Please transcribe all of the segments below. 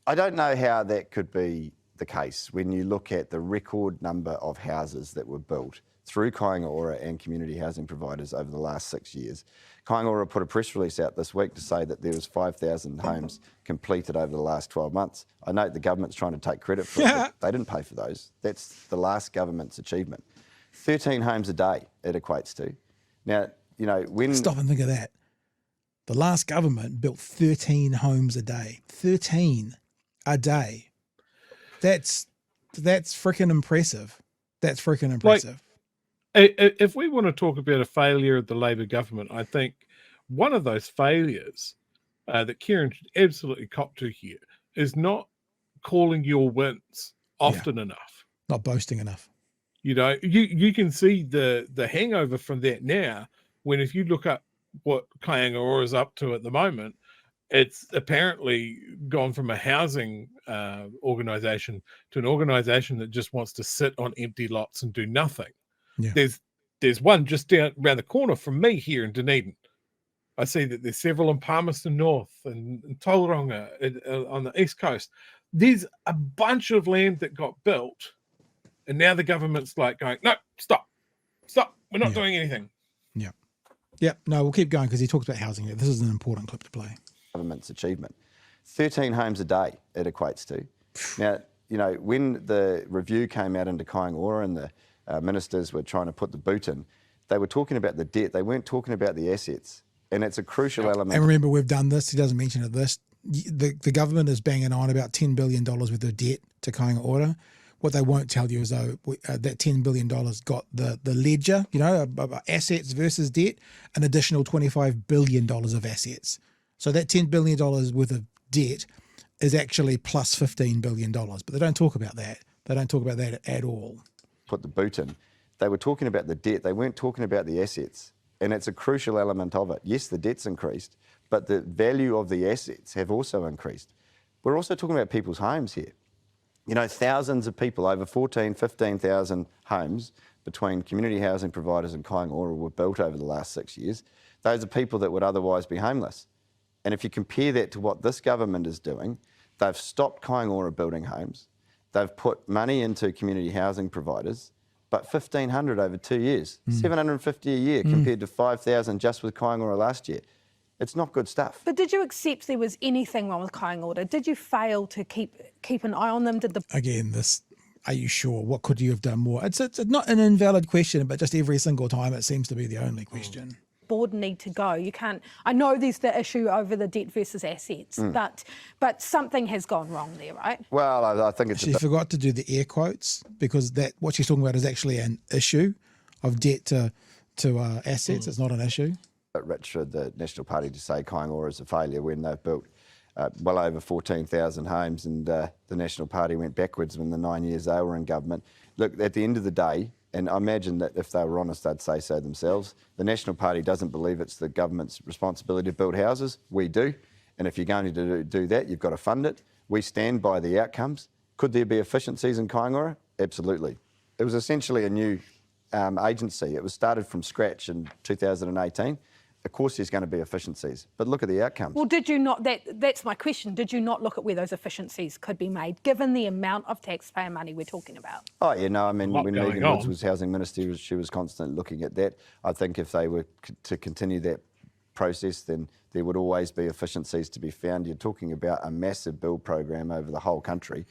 I don't know how that could be the case when you look at the record number of houses that were built through Kāinga Ora and community housing providers over the last 6 years. Kāinga Ora put a press release out this week to say that there was 5,000 homes completed over the last 12 months. I note the government's trying to take credit for it, but they didn't pay for those. That's the last government's achievement. 13 homes a day it equates to. Now, you know, when... Stop and think of that. The last government built 13 homes a day. 13 a day. That's freaking impressive. That's freaking impressive. If we want to talk about a failure of the Labor government, I think one of those failures that Kieran should absolutely cop to here is not calling your wins often enough. Not boasting enough. You know, you can see the hangover from that now, when if you look up what Kāinga Ora is up to at the moment, it's apparently gone from a housing organisation to an organisation that just wants to sit on empty lots and do nothing. Yeah. There's one just down around the corner from me here in Dunedin. I see that there's several in Palmerston North and Tauranga on the East Coast. There's a bunch of land that got built, and now the government's like going, no, stop, we're not doing anything. Yeah, no, we'll keep going because he talks about housing. This is an important clip to play. Government's achievement. 13 homes a day it equates to. Now, you know, when the review came out into Kāinga Ora and the ministers were trying to put the boot in, they were talking about the debt. They weren't talking about the assets. And it's a crucial element. And remember, we've done this. He doesn't mention it. The government is banging on about $10 billion worth of debt to Kāinga Ora. What they won't tell you is, though, that $10 billion got the ledger, you know, assets versus debt, an additional $25 billion of assets. So that $10 billion worth of debt is actually plus $15 billion. But they don't talk about that. They don't talk about that at all. Put the boot in. They were talking about the debt. They weren't talking about the assets. And it's a crucial element of it. Yes, the debt's increased, but the value of the assets have also increased. We're also talking about people's homes here. You know, thousands of people, over 15,000 homes between community housing providers and Kāinga Ora were built over the last 6 years. Those are people that would otherwise be homeless. And if you compare that to what this government is doing, they've stopped Kāinga Ora building homes. They've put money into community housing providers, but 1,500 over 2 years, 750 a year compared to 5,000 just with Kāinga Ora last year. It's not good stuff. But did you accept there was anything wrong with Kāinga Ora? Did you fail to keep an eye on them? Again, are you sure? What could you have done more? It's not an invalid question, but just every single time it seems to be the only question. Board need to go. You can't. I know there's the issue over the debt versus assets, but something has gone wrong there, right? Well, I think it's. She forgot to do the air quotes because what she's talking about is actually an issue of debt to assets. It's not an issue. Rich for the National Party to say Kāinga Ora is a failure when they've built well over 14,000 homes, and the National Party went backwards when the 9 years they were in government. Look, at the end of the day, and I imagine that if they were honest, they'd say so themselves, the National Party doesn't believe it's the government's responsibility to build houses. We do. And if you're going to do that, you've got to fund it. We stand by the outcomes. Could there be efficiencies in Kāinga Ora? Absolutely. It was essentially a new agency. It was started from scratch in 2018. Of course there's going to be efficiencies, but look at the outcomes. Well, did you not, that's my question, did you not look at where those efficiencies could be made, given the amount of taxpayer money we're talking about? Oh, yeah, no, I mean, when Megan Woods was Housing Minister, she was constantly looking at that. I think if they were to continue that process, then there would always be efficiencies to be found. You're talking about a massive build program over the whole country,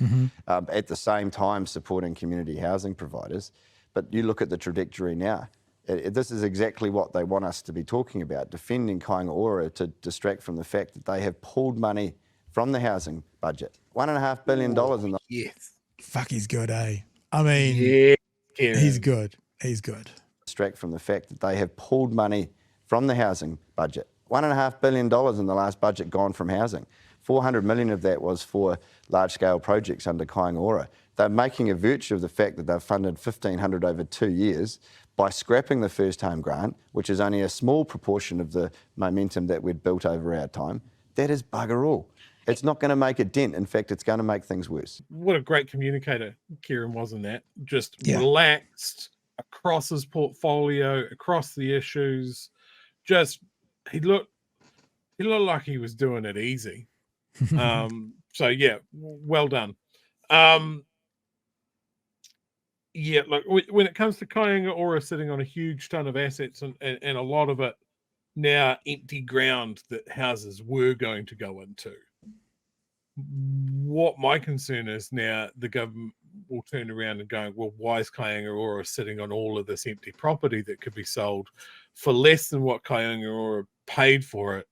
at the same time supporting community housing providers. But you look at the trajectory now. This is exactly what they want us to be talking about, defending Kāinga Ora to distract from the fact that they have pulled money from the housing budget. $1.5 billion in the... Yes. Fuck, he's good, eh? I mean, he's good. He's good. Distract from the fact that they have pulled money from the housing budget. $1.5 billion in the last budget gone from housing. 400 million of that was for large-scale projects under Kāinga Ora. They're making a virtue of the fact that they've funded 1,500 over 2 years by scrapping the first home grant, which is only a small proportion of the momentum that we'd built over our time. That is bugger all. It's not going to make a dent. In fact, it's going to make things worse. What a great communicator Kieran was in that. Just relaxed across his portfolio, across the issues. Just, he looked like he was doing it easy. So yeah, well done. Yeah, look, when it comes to Kāinga Ora sitting on a huge ton of assets and a lot of it now empty ground that houses were going to go into. What my concern is now, the government will turn around and go, well, why is Kāinga Ora sitting on all of this empty property that could be sold for less than what Kāinga Ora paid for it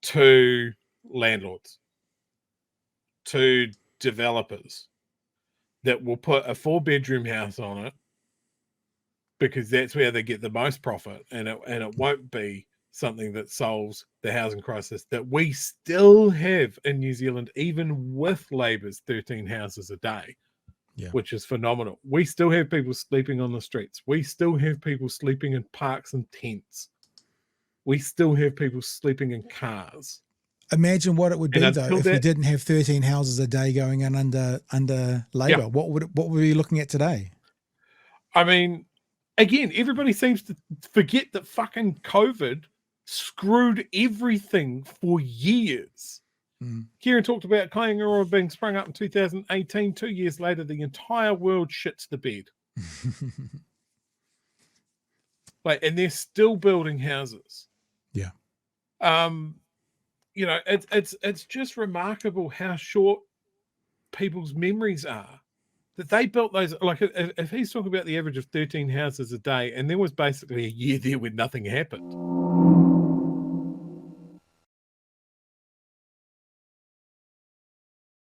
to landlords, to developers that will put a 4-bedroom house on it because that's where they get the most profit, and it won't be something that solves the housing crisis that we still have in New Zealand, even with Labour's 13 houses a day, which is phenomenal. We still have people sleeping on the streets. We still have people sleeping in parks and tents. We still have people sleeping in cars. Imagine what it would be though if we didn't have 13 houses a day going in under Labour. Yeah. What would we be looking at today? I mean, again, everybody seems to forget that fucking COVID screwed everything for years. Kieran talked about Kāinga Ora being sprung up in 2018. 2 years later, the entire world shits the bed. And they're still building houses. Yeah. You know, it's just remarkable how short people's memories are. That they built those, like if he's talking about the average of 13 houses a day, and there was basically a year there where nothing happened.